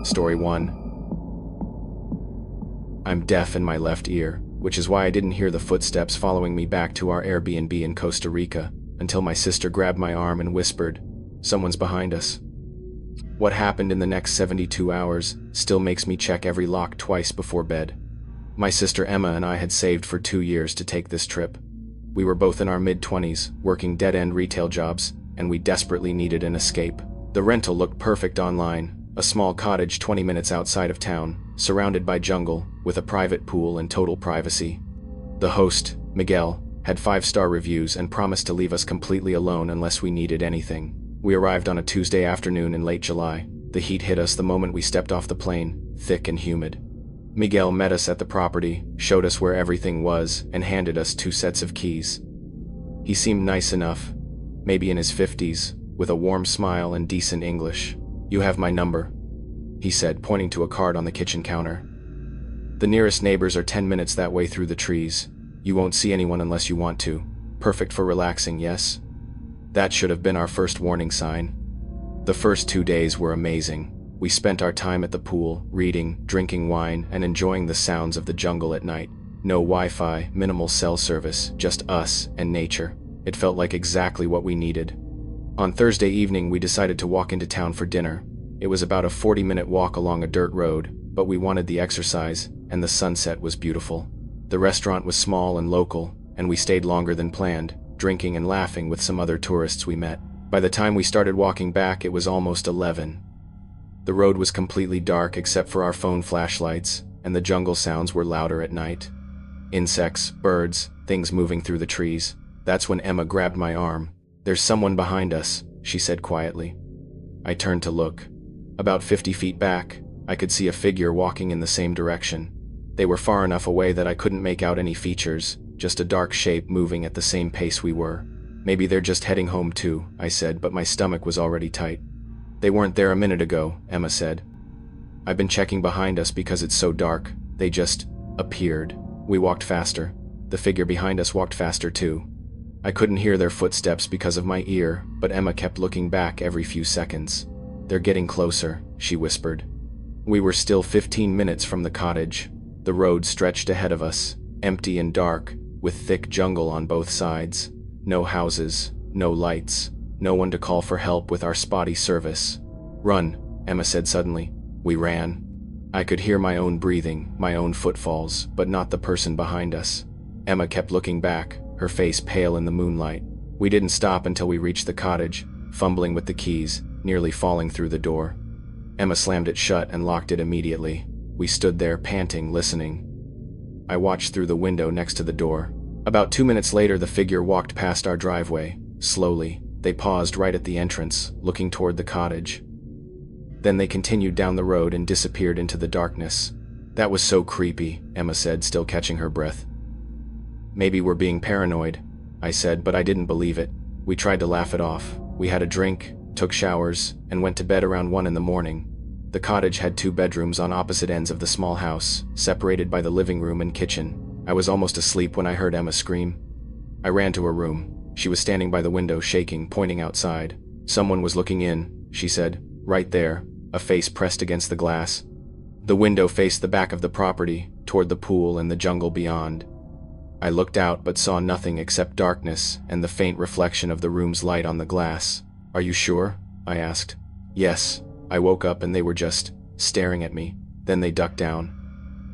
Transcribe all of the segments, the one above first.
Story 1. I'm deaf in my left ear, which is why I didn't hear the footsteps following me back to our Airbnb in Costa Rica until my sister grabbed my arm and whispered, "Someone's behind us." What happened in the next 72 hours still makes me check every lock twice before bed. My sister Emma and I had saved for 2 years to take this trip. We were both in our mid-20s, working dead-end retail jobs, and we desperately needed an escape. The rental looked perfect online, a small cottage 20 minutes outside of town, surrounded by jungle, with a private pool and total privacy. The host, Miguel, had 5-star reviews and promised to leave us completely alone unless we needed anything. We arrived on a Tuesday afternoon in late July. The heat hit us the moment we stepped off the plane, thick and humid. Miguel met us at the property, showed us where everything was, and handed us 2 sets of keys. He seemed nice enough, maybe in his 50s, with a warm smile and decent English. "You have my number," he said, pointing to a card on the kitchen counter. "The nearest neighbors are 10 minutes that way through the trees. You won't see anyone unless you want to. Perfect for relaxing, yes?" That should have been our first warning sign. The first 2 days were amazing. We spent our time at the pool, reading, drinking wine, and enjoying the sounds of the jungle at night. No Wi-Fi, minimal cell service, just us and nature. It felt like exactly what we needed. On Thursday evening, we decided to walk into town for dinner. It was about a 40-minute walk along a dirt road, but we wanted the exercise, and the sunset was beautiful. The restaurant was small and local, and we stayed longer than planned, drinking and laughing with some other tourists we met. By the time we started walking back, it was almost 11. The road was completely dark except for our phone flashlights, and the jungle sounds were louder at night. Insects, birds, things moving through the trees. That's when Emma grabbed my arm. "There's someone behind us," she said quietly. I turned to look. About 50 feet back, I could see a figure walking in the same direction. They were far enough away that I couldn't make out any features, just a dark shape moving at the same pace we were. "Maybe they're just heading home too," I said, but my stomach was already tight. "They weren't there a minute ago," Emma said. "I've been checking behind us because it's so dark. They just appeared." We walked faster. The figure behind us walked faster too. I couldn't hear their footsteps because of my ear, but Emma kept looking back every few seconds. "They're getting closer," she whispered. We were still 15 minutes from the cottage. The road stretched ahead of us, empty and dark, with thick jungle on both sides. No houses, no lights, no one to call for help with our spotty service. "Run," Emma said suddenly. We ran. I could hear my own breathing, my own footfalls, but not the person behind us. Emma kept looking back, her face pale in the moonlight. We didn't stop until we reached the cottage, fumbling with the keys, nearly falling through the door. Emma slammed it shut and locked it immediately. We stood there, panting, listening. I watched through the window next to the door. About 2 minutes later, the figure walked past our driveway. Slowly, they paused right at the entrance, looking toward the cottage. Then they continued down the road and disappeared into the darkness. "That was so creepy," Emma said, still catching her breath. "Maybe we're being paranoid," I said, but I didn't believe it. We tried to laugh it off. We had a drink, took showers, and went to bed around 1 in the morning. The cottage had 2 bedrooms on opposite ends of the small house, separated by the living room and kitchen. I was almost asleep when I heard Emma scream. I ran to her room. She was standing by the window, shaking, pointing outside. "Someone was looking in," she said. "Right there," a face pressed against the glass. The window faced the back of the property, toward the pool and the jungle beyond. I looked out but saw nothing except darkness and the faint reflection of the room's light on the glass. "Are you sure?" I asked. "Yes." I woke up and they were just staring at me. Then they ducked down.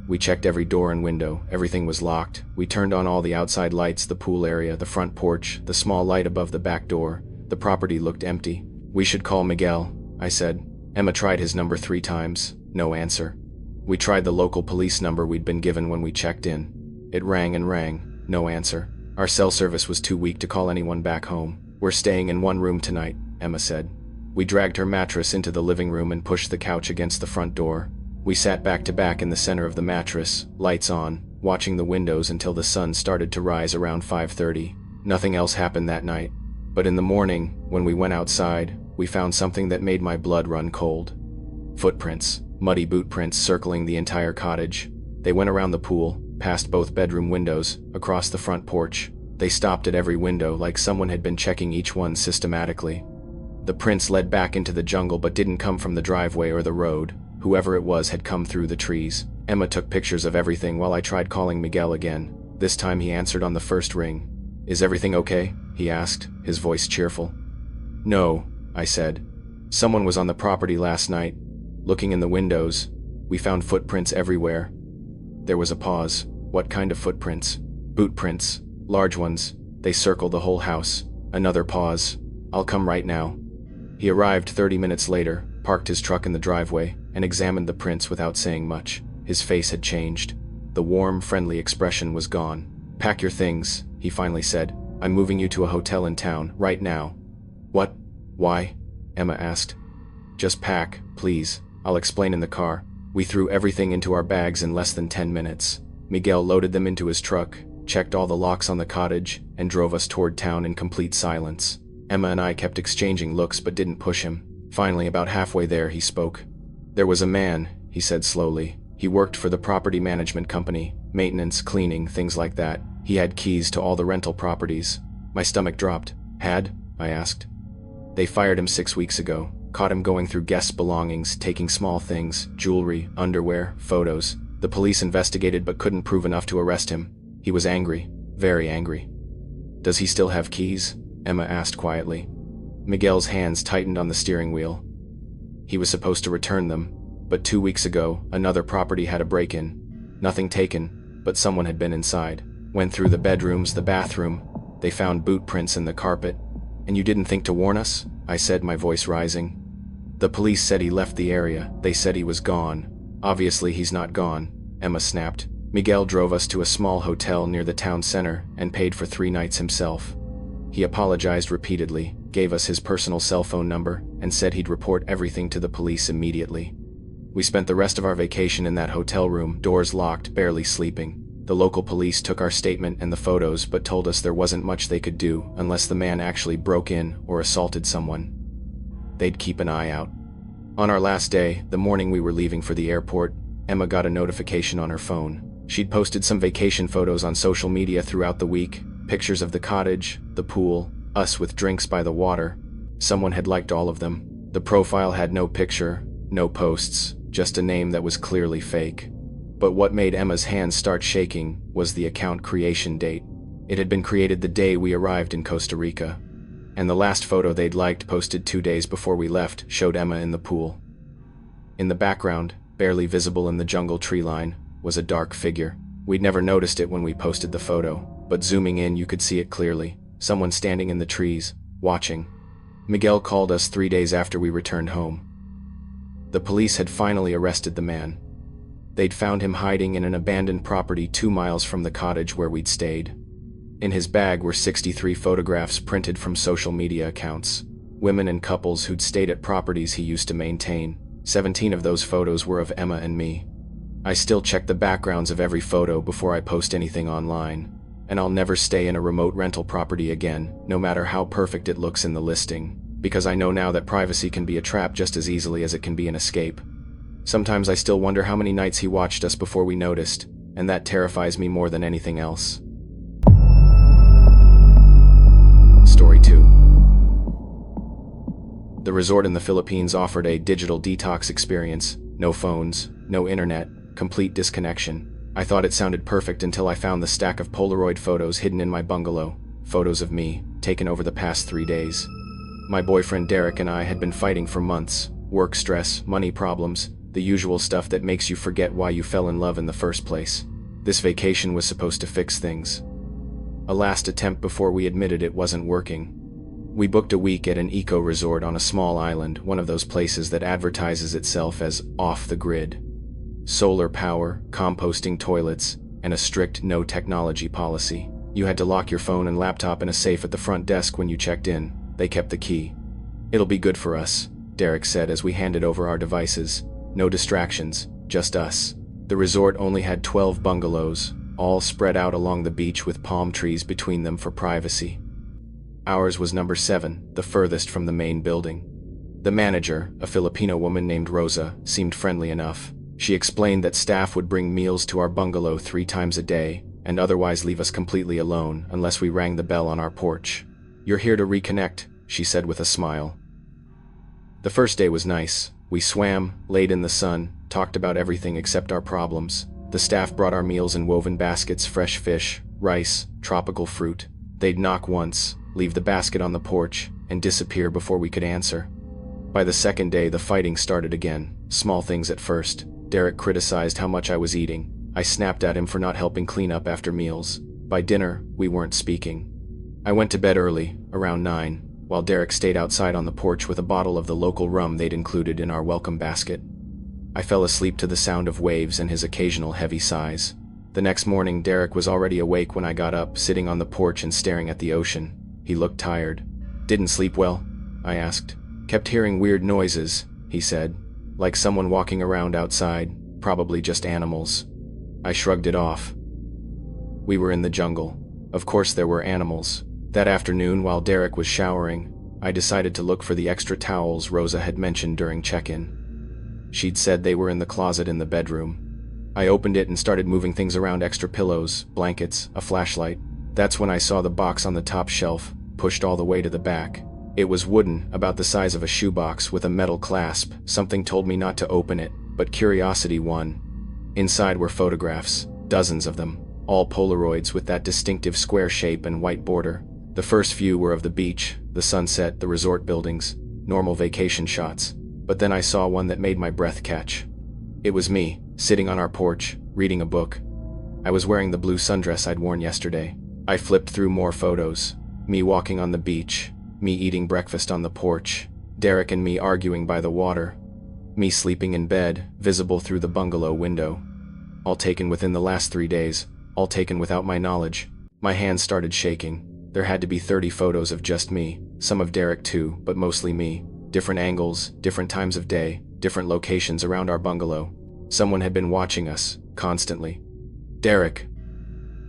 We checked every door and window. Everything was locked. We turned on all the outside lights, the pool area, the front porch, the small light above the back door. The property looked empty. "We should call Miguel," I said. Emma tried his number 3 times. No answer. We tried the local police number we'd been given when we checked in. It rang and rang. No answer. Our cell service was too weak to call anyone back home. "We're staying in one room tonight," Emma said. We dragged her mattress into the living room and pushed the couch against the front door. We sat back to back in the center of the mattress, lights on, watching the windows until the sun started to rise around 5:30. Nothing else happened that night. But in the morning, when we went outside, we found something that made my blood run cold. Footprints, muddy boot prints circling the entire cottage. They went around the pool, past both bedroom windows, across the front porch. They stopped at every window like someone had been checking each one systematically. The prints led back into the jungle but didn't come from the driveway or the road. Whoever it was had come through the trees. Emma took pictures of everything while I tried calling Miguel again. This time he answered on the first ring. "Is everything okay?" he asked, his voice cheerful. "No," I said. "Someone was on the property last night. Looking in the windows, we found footprints everywhere." There was a pause. "What kind of footprints?" "Boot prints. Large ones. They circle the whole house." Another pause. "I'll come right now." He arrived 30 minutes later, parked his truck in the driveway, and examined the prints without saying much. His face had changed. The warm, friendly expression was gone. "Pack your things," he finally said. "I'm moving you to a hotel in town, right now." "What? Why?" Emma asked. "Just pack, please. I'll explain in the car." We threw everything into our bags in less than 10 minutes. Miguel loaded them into his truck, checked all the locks on the cottage, and drove us toward town in complete silence. Emma and I kept exchanging looks but didn't push him. Finally, about halfway there, he spoke. "There was a man," he said slowly. "He worked for the property management company, maintenance, cleaning, things like that. He had keys to all the rental properties." My stomach dropped. "Had?" I asked. "They fired him 6 weeks ago. Caught him going through guests' belongings, taking small things, jewelry, underwear, photos. The police investigated but couldn't prove enough to arrest him. He was angry, very angry." "Does he still have keys?" Emma asked quietly. Miguel's hands tightened on the steering wheel. "He was supposed to return them, but 2 weeks ago, another property had a break-in. Nothing taken, but someone had been inside. Went through the bedrooms, the bathroom. They found boot prints in the carpet." "And you didn't think to warn us?" I said, my voice rising. "The police said he left the area. They said he was gone." "Obviously he's not gone," Emma snapped. "Miguel drove us to a small hotel near the town center and paid for 3 nights himself. He apologized repeatedly, gave us his personal cell phone number, and said he'd report everything to the police immediately. We spent the rest of our vacation in that hotel room, doors locked, barely sleeping. The local police took our statement and the photos but told us there wasn't much they could do unless the man actually broke in or assaulted someone. They'd keep an eye out. On our last day, the morning we were leaving for the airport, Emma got a notification on her phone. She'd posted some vacation photos on social media throughout the week, pictures of the cottage, the pool, us with drinks by the water. Someone had liked all of them. The profile had no picture, no posts, just a name that was clearly fake. But what made Emma's hands start shaking was the account creation date. It had been created the day we arrived in Costa Rica. And the last photo they'd liked, posted 2 days before we left, showed Emma in the pool. In the background, barely visible in the jungle tree line, was a dark figure. We'd never noticed it when we posted the photo, but zooming in you could see it clearly. Someone standing in the trees, watching. Miguel called us 3 days after we returned home. The police had finally arrested the man. They'd found him hiding in an abandoned property 2 miles from the cottage where we'd stayed. In his bag were 63 photographs printed from social media accounts. Women and couples who'd stayed at properties he used to maintain. 17 of those photos were of Emma and me. I still check the backgrounds of every photo before I post anything online. And I'll never stay in a remote rental property again, no matter how perfect it looks in the listing, because I know now that privacy can be a trap just as easily as it can be an escape. Sometimes I still wonder how many nights he watched us before we noticed, and that terrifies me more than anything else. Story 2. The resort in the Philippines offered a digital detox experience. No phones, no internet, complete disconnection. I thought it sounded perfect until I found the stack of Polaroid photos hidden in my bungalow. Photos of me, taken over the past 3 days. My boyfriend Derek and I had been fighting for months. Work stress, money problems, the usual stuff that makes you forget why you fell in love in the first place. This vacation was supposed to fix things. A last attempt before we admitted it wasn't working. We booked a week at an eco-resort on a small island, one of those places that advertises itself as off the grid. Solar power, composting toilets, and a strict no-technology policy. You had to lock your phone and laptop in a safe at the front desk when you checked in. They kept the key. "It'll be good for us," Derek said as we handed over our devices. No distractions, just us. The resort only had 12 bungalows, all spread out along the beach with palm trees between them for privacy. Ours was number 7, the furthest from the main building. The manager, a Filipino woman named Rosa, seemed friendly enough. She explained that staff would bring meals to our bungalow 3 times a day, and otherwise leave us completely alone unless we rang the bell on our porch. "You're here to reconnect," she said with a smile. The first day was nice. We swam, laid in the sun, talked about everything except our problems. The staff brought our meals in woven baskets, fresh fish, rice, tropical fruit. They'd knock once, leave the basket on the porch, and disappear before we could answer. By the second day, the fighting started again. Small things at first. Derek criticized how much I was eating. I snapped at him for not helping clean up after meals. By dinner, we weren't speaking. I went to bed early, around 9, while Derek stayed outside on the porch with a bottle of the local rum they'd included in our welcome basket. I fell asleep to the sound of waves and his occasional heavy sighs. The next morning, Derek was already awake when I got up, sitting on the porch and staring at the ocean. He looked tired. "Didn't sleep well?" I asked. "Kept hearing weird noises," he said, "like someone walking around outside, probably just animals." I shrugged it off. We were in the jungle. Of course there were animals. That afternoon, while Derek was showering, I decided to look for the extra towels Rosa had mentioned during check-in. She'd said they were in the closet in the bedroom. I opened it and started moving things around: extra pillows, blankets, a flashlight. That's when I saw the box on the top shelf, pushed all the way to the back. It was wooden, about the size of a shoebox, with a metal clasp. Something told me not to open it, but curiosity won. Inside were photographs, dozens of them, all Polaroids with that distinctive square shape and white border. The first few were of the beach, the sunset, the resort buildings, normal vacation shots. But then I saw one that made my breath catch. It was me, sitting on our porch, reading a book. I was wearing the blue sundress I'd worn yesterday. I flipped through more photos. Me walking on the beach, me eating breakfast on the porch, Derek and me arguing by the water, me sleeping in bed, visible through the bungalow window. All taken within the last 3 days, all taken without my knowledge. My hands started shaking. There had to be 30 photos of just me, some of Derek too, but mostly me. Different angles, different times of day, different locations around our bungalow. Someone had been watching us, constantly. "Derek,"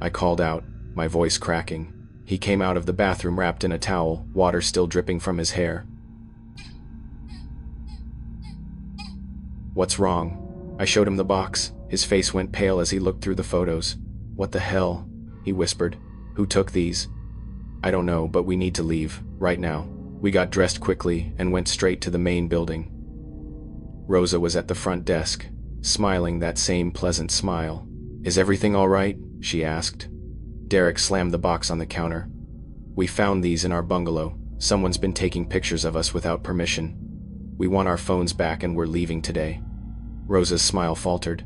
I called out, my voice cracking. He came out of the bathroom wrapped in a towel, water still dripping from his hair. "What's wrong?" I showed him the box. His face went pale as he looked through the photos. "What the hell?" he whispered. "Who took these?" "I don't know, but we need to leave, right now." We got dressed quickly and went straight to the main building. Rosa was at the front desk, smiling that same pleasant smile. "Is everything all right?" she asked. Derek slammed the box on the counter. "We found these in our bungalow. Someone's been taking pictures of us without permission. We want our phones back and we're leaving today." Rosa's smile faltered.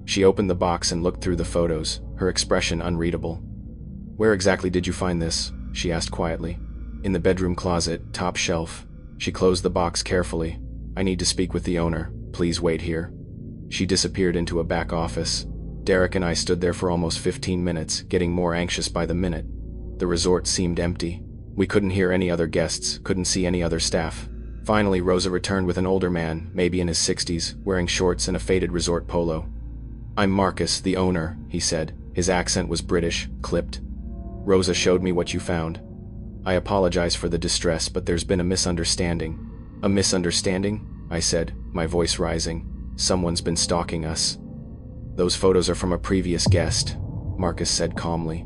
She opened the box and looked through the photos, her expression unreadable. "Where exactly did you find this?" she asked quietly. "In the bedroom closet, top shelf." She closed the box carefully. "I need to speak with the owner. Please wait here." She disappeared into a back office. Derek and I stood there for almost 15 minutes, getting more anxious by the minute. The resort seemed empty. We couldn't hear any other guests, couldn't see any other staff. Finally, Rosa returned with an older man, maybe in his 60s, wearing shorts and a faded resort polo. "I'm Marcus, the owner," he said. His accent was British, clipped. "Rosa showed me what you found. I apologize for the distress, but there's been a misunderstanding." "A misunderstanding?" I said, my voice rising. "Someone's been stalking us." "Those photos are from a previous guest," Marcus said calmly.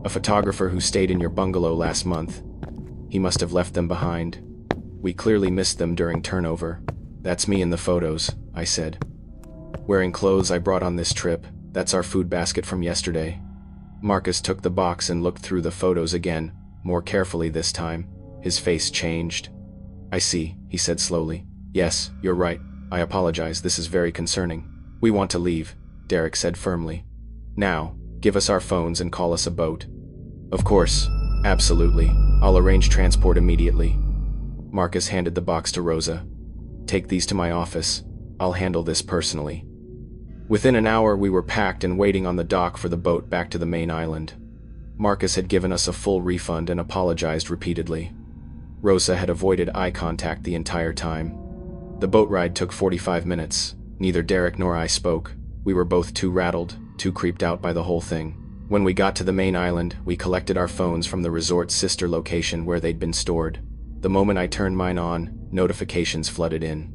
"A photographer who stayed in your bungalow last month. He must have left them behind. We clearly missed them during turnover." "That's me in the photos," I said. "Wearing clothes I brought on this trip. That's our food basket from yesterday." Marcus took the box and looked through the photos again, more carefully this time. His face changed. "I see," he said slowly. "Yes, you're right. I apologize, this is very concerning. We want to leave," Derek said firmly. "Now, give us our phones and call us a boat." "Of course. Absolutely. I'll arrange transport immediately." Marcus handed the box to Rosa. "Take these to my office. I'll handle this personally." Within an hour, we were packed and waiting on the dock for the boat back to the main island. Marcus had given us a full refund and apologized repeatedly. Rosa had avoided eye contact the entire time. The boat ride took 45 minutes. Neither Derek nor I spoke. We were both too rattled, too creeped out by the whole thing. When we got to the main island, we collected our phones from the resort's sister location where they'd been stored. The moment I turned mine on, notifications flooded in.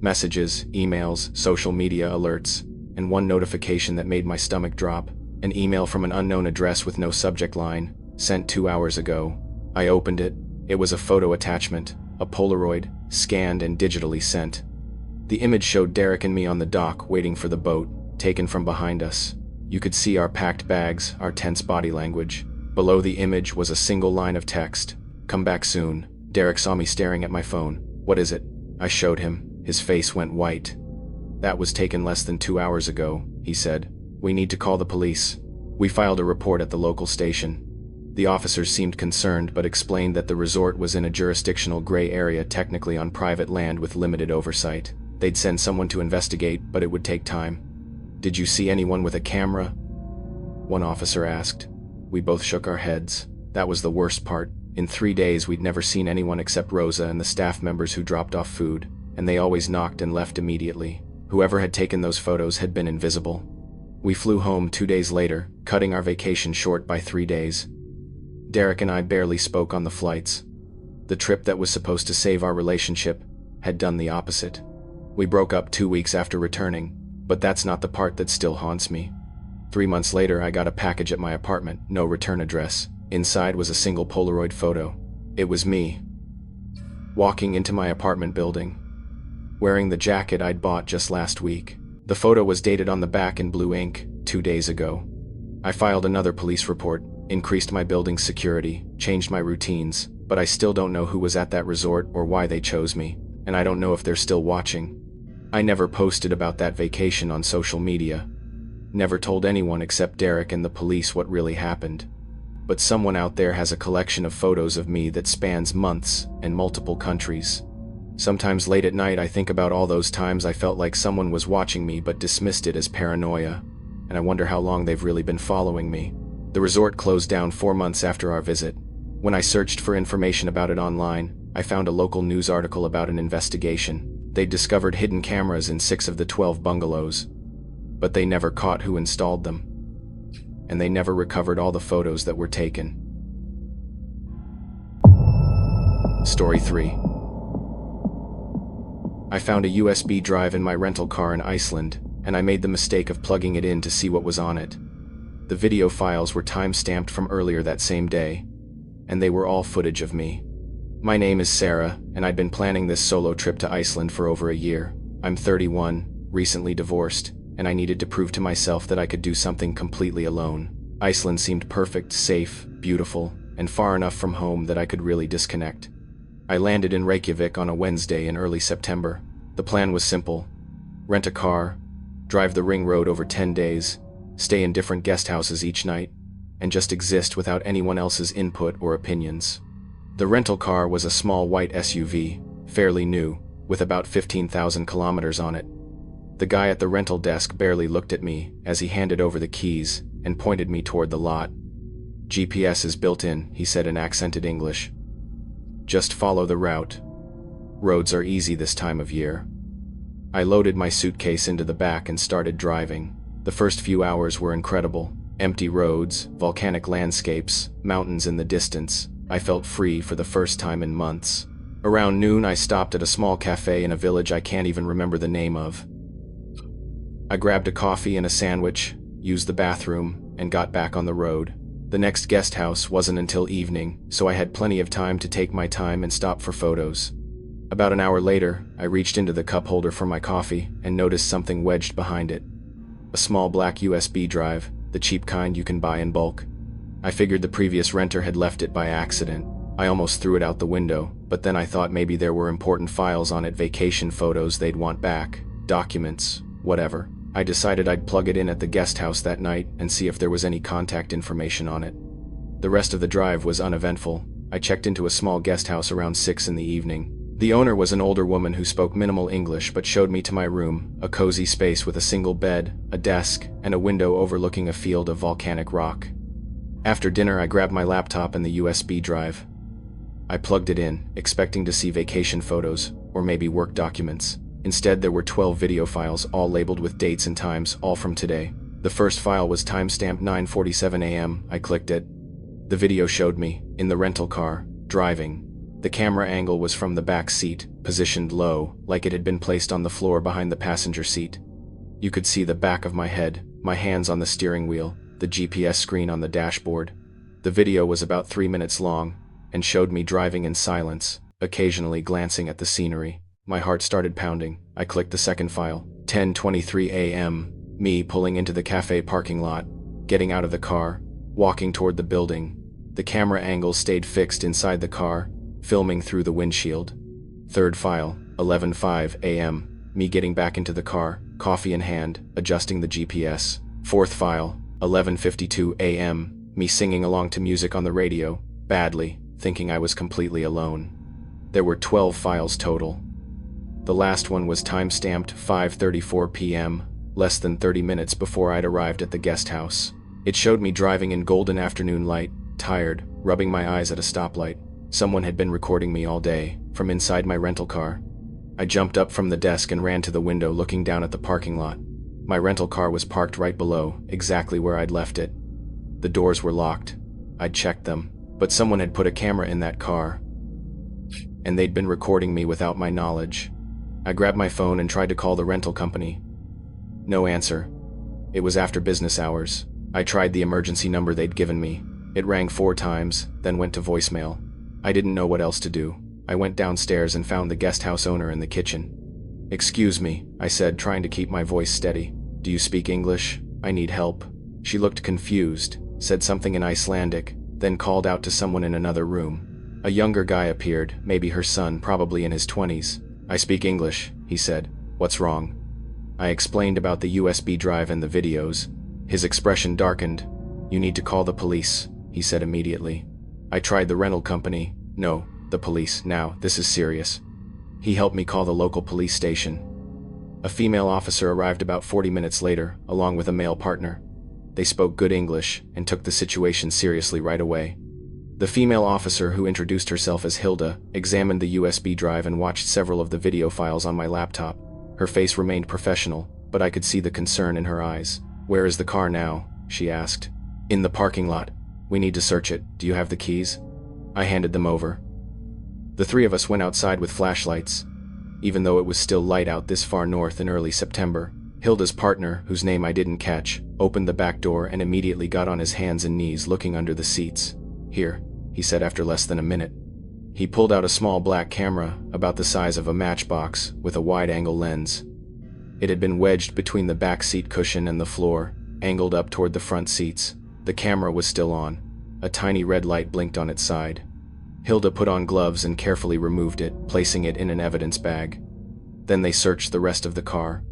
Messages, emails, social media alerts, and one notification that made my stomach drop. An email from an unknown address with no subject line, sent 2 hours ago. I opened it. It was a photo attachment, a Polaroid, scanned and digitally sent. The image showed Derek and me on the dock waiting for the boat, taken from behind us. You could see our packed bags, our tense body language. Below the image was a single line of text. "Come back soon." Derek saw me staring at my phone. "What is it?" I showed him. His face went white. "That was taken less than 2 hours ago," he said. "We need to call the police." We filed a report at the local station. The officers seemed concerned but explained that the resort was in a jurisdictional gray area, technically on private land with limited oversight. They'd send someone to investigate, but it would take time. "Did you see anyone with a camera?" one officer asked. We both shook our heads. That was the worst part. In 3 days we'd never seen anyone except Rosa and the staff members who dropped off food, and they always knocked and left immediately. Whoever had taken those photos had been invisible. We flew home 2 days later, cutting our vacation short by 3 days. Derek and I barely spoke on the flights. The trip that was supposed to save our relationship had done the opposite. We broke up 2 weeks after returning, but that's not the part that still haunts me. 3 months later, I got a package at my apartment, no return address. Inside was a single Polaroid photo. It was me, walking into my apartment building, wearing the jacket I'd bought just last week. The photo was dated on the back in blue ink, 2 days ago. I filed another police report, increased my building's security, changed my routines, but I still don't know who was at that resort or why they chose me, and I don't know if they're still watching. I never posted about that vacation on social media. Never told anyone except Derek and the police what really happened. But someone out there has a collection of photos of me that spans months and multiple countries. Sometimes late at night I think about all those times I felt like someone was watching me but dismissed it as paranoia, and I wonder how long they've really been following me. The resort closed down 4 months after our visit. When I searched for information about it online, I found a local news article about an investigation. They'd discovered hidden cameras in 6 of the 12 bungalows, but they never caught who installed them, and they never recovered all the photos that were taken. Story 3. I found a USB drive in my rental car in Iceland, and I made the mistake of plugging it in to see what was on it. The video files were time-stamped from earlier that same day, and they were all footage of me. My name is Sarah, and I'd been planning this solo trip to Iceland for over a year. I'm 31, recently divorced, and I needed to prove to myself that I could do something completely alone. Iceland seemed perfect, safe, beautiful, and far enough from home that I could really disconnect. I landed in Reykjavik on a Wednesday in early September. The plan was simple: rent a car, drive the ring road over 10 days, stay in different guest houses each night, and just exist without anyone else's input or opinions. The rental car was a small white SUV, fairly new, with about 15,000 kilometers on it. The guy at the rental desk barely looked at me as he handed over the keys and pointed me toward the lot. "GPS is built in," he said in accented English. "Just follow the route. Roads are easy this time of year." I loaded my suitcase into the back and started driving. The first few hours were incredible. Empty roads, volcanic landscapes, mountains in the distance. I felt free for the first time in months. Around noon, I stopped at a small cafe in a village I can't even remember the name of. I grabbed a coffee and a sandwich, used the bathroom, and got back on the road. The next guest house wasn't until evening, so I had plenty of time to take my time and stop for photos. About an hour later, I reached into the cup holder for my coffee and noticed something wedged behind it. A small black USB drive, the cheap kind you can buy in bulk. I figured the previous renter had left it by accident. I almost threw it out the window, but then I thought maybe there were important files on it, vacation photos they'd want back, documents, whatever. I decided I'd plug it in at the guest house that night and see if there was any contact information on it. The rest of the drive was uneventful. I checked into a small guest house around 6 in the evening. The owner was an older woman who spoke minimal English but showed me to my room, a cozy space with a single bed, a desk, and a window overlooking a field of volcanic rock. After dinner, I grabbed my laptop and the USB drive. I plugged it in, expecting to see vacation photos, or maybe work documents. Instead, there were 12 video files, all labeled with dates and times, all from today. The first file was timestamped 9:47 a.m. I clicked it. The video showed me, in the rental car, driving. The camera angle was from the back seat, positioned low, like it had been placed on the floor behind the passenger seat. You could see the back of my head, my hands on the steering wheel, the GPS screen on the dashboard. The video was about 3 minutes long, and showed me driving in silence, occasionally glancing at the scenery. My heart started pounding. I clicked the second file. 10:23 a.m. Me pulling into the cafe parking lot, getting out of the car, walking toward the building. The camera angle stayed fixed inside the car, filming through the windshield. Third file, 11:05 a.m. Me getting back into the car, coffee in hand, adjusting the GPS. Fourth file, 11:52 a.m. Me singing along to music on the radio, badly, thinking I was completely alone. There were 12 files total. The last one was time-stamped 5:34 p.m., less than 30 minutes before I'd arrived at the guest house. It showed me driving in golden afternoon light, tired, rubbing my eyes at a stoplight. Someone had been recording me all day, from inside my rental car. I jumped up from the desk and ran to the window looking down at the parking lot. My rental car was parked right below, exactly where I'd left it. The doors were locked. I'd checked them, but someone had put a camera in that car, and they'd been recording me without my knowledge. I grabbed my phone and tried to call the rental company. No answer. It was after business hours. I tried the emergency number they'd given me. It rang 4 times, then went to voicemail. I didn't know what else to do. I went downstairs and found the guest house owner in the kitchen. "Excuse me," I said, trying to keep my voice steady. "Do you speak English? I need help." She looked confused, said something in Icelandic, then called out to someone in another room. A younger guy appeared, maybe her son, probably in his 20s. "I speak English," he said. "What's wrong?" I explained about the USB drive and the videos. His expression darkened. "You need to call the police," he said immediately. I tried the rental company. "No, the police, now, this is serious." He helped me call the local police station. A female officer arrived about 40 minutes later, along with a male partner. They spoke good English and took the situation seriously right away. The female officer, who introduced herself as Hilda, examined the USB drive and watched several of the video files on my laptop. Her face remained professional, but I could see the concern in her eyes. "Where is the car now?" she asked. "In the parking lot. We need to search it. Do you have the keys?" I handed them over. The 3 of us went outside with flashlights. Even though it was still light out this far north in early September, Hilda's partner, whose name I didn't catch, opened the back door and immediately got on his hands and knees looking under the seats. "Here," he said after less than a minute. He pulled out a small black camera, about the size of a matchbox, with a wide-angle lens. It had been wedged between the back seat cushion and the floor, angled up toward the front seats. The camera was still on. A tiny red light blinked on its side. Hilda put on gloves and carefully removed it, placing it in an evidence bag. Then they searched the rest of the car.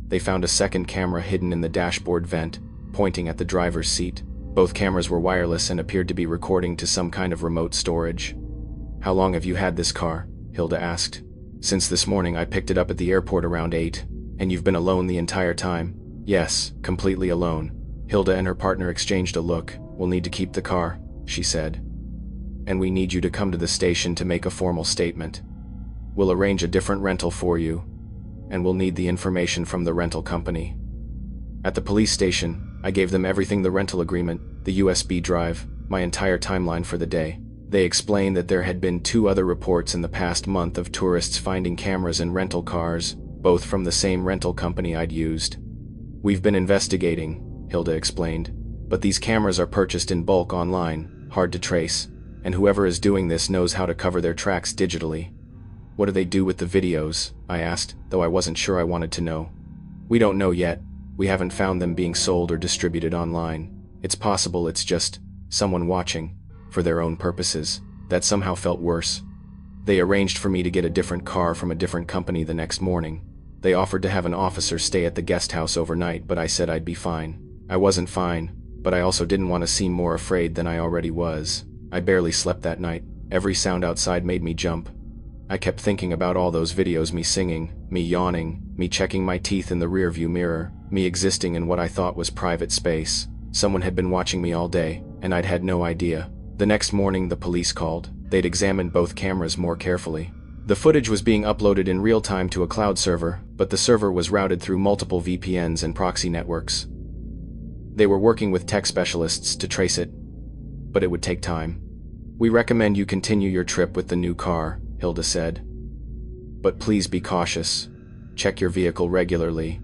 They found a second camera hidden in the dashboard vent, pointing at the driver's seat. Both cameras were wireless and appeared to be recording to some kind of remote storage. "How long have you had this car?" Hilda asked. "Since this morning. I picked it up at the airport around 8. "And you've been alone the entire time?" "Yes, completely alone." Hilda and her partner exchanged a look. "We'll need to keep the car," she said. "And we need you to come to the station to make a formal statement. We'll arrange a different rental for you, and we'll need the information from the rental company." At the police station, I gave them everything: the rental agreement, the USB drive, my entire timeline for the day. They explained that there had been 2 other reports in the past month of tourists finding cameras in rental cars, both from the same rental company I'd used. "We've been investigating," Hilda explained, "but these cameras are purchased in bulk online, hard to trace, and whoever is doing this knows how to cover their tracks digitally." "What do they do with the videos?" I asked, though I wasn't sure I wanted to know. "We don't know yet. We haven't found them being sold or distributed online. It's possible it's just someone watching, for their own purposes." That somehow felt worse. They arranged for me to get a different car from a different company the next morning. They offered to have an officer stay at the guest house overnight, but I said I'd be fine. I wasn't fine, but I also didn't want to seem more afraid than I already was. I barely slept that night. Every sound outside made me jump. I kept thinking about all those videos: me singing, me yawning, me checking my teeth in the rearview mirror, me existing in what I thought was private space. Someone had been watching me all day, and I'd had no idea. The next morning, the police called. They'd examined both cameras more carefully. The footage was being uploaded in real time to a cloud server, but the server was routed through multiple VPNs and proxy networks. They were working with tech specialists to trace it, but it would take time. "We recommend you continue your trip with the new car," Hilda said. "But please be cautious. Check your vehicle regularly.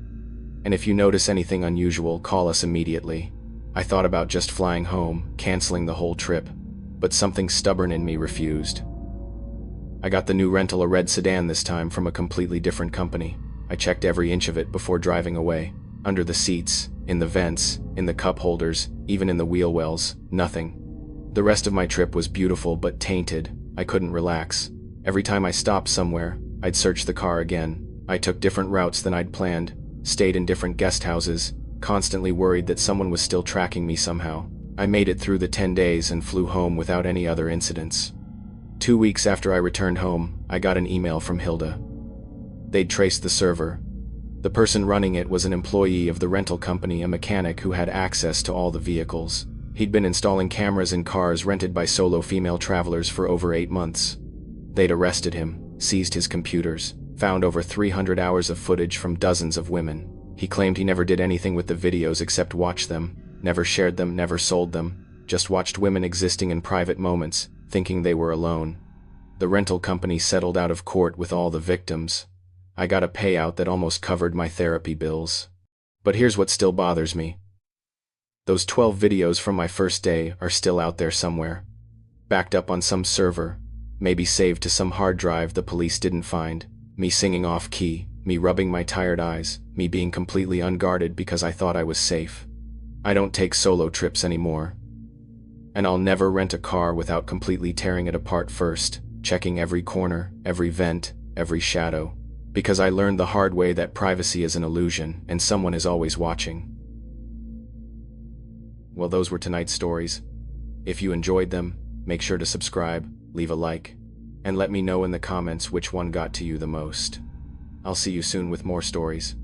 And if you notice anything unusual, call us immediately." I thought about just flying home, canceling the whole trip, but something stubborn in me refused. I got the new rental, a red sedan this time from a completely different company. I checked every inch of it before driving away. Under the seats, in the vents, in the cup holders, even in the wheel wells, nothing. The rest of my trip was beautiful but tainted. I couldn't relax. Every time I stopped somewhere, I'd search the car again. I took different routes than I'd planned, stayed in different guest houses, constantly worried that someone was still tracking me somehow. I made it through the 10 days and flew home without any other incidents. 2 weeks after I returned home, I got an email from Hilda. They'd traced the server. The person running it was an employee of the rental company, a mechanic who had access to all the vehicles. He'd been installing cameras in cars rented by solo female travelers for over 8 months. They'd arrested him, seized his computers, found over 300 hours of footage from dozens of women. He claimed he never did anything with the videos except watch them, never shared them, never sold them, just watched women existing in private moments, thinking they were alone. The rental company settled out of court with all the victims. I got a payout that almost covered my therapy bills. But here's what still bothers me. Those 12 videos from my first day are still out there somewhere, backed up on some server, maybe saved to some hard drive the police didn't find. Me singing off-key, me rubbing my tired eyes, me being completely unguarded because I thought I was safe. I don't take solo trips anymore. And I'll never rent a car without completely tearing it apart first, checking every corner, every vent, every shadow. Because I learned the hard way that privacy is an illusion and someone is always watching. Well, those were tonight's stories. If you enjoyed them, make sure to subscribe, leave a like, and let me know in the comments which one got to you the most. I'll see you soon with more stories.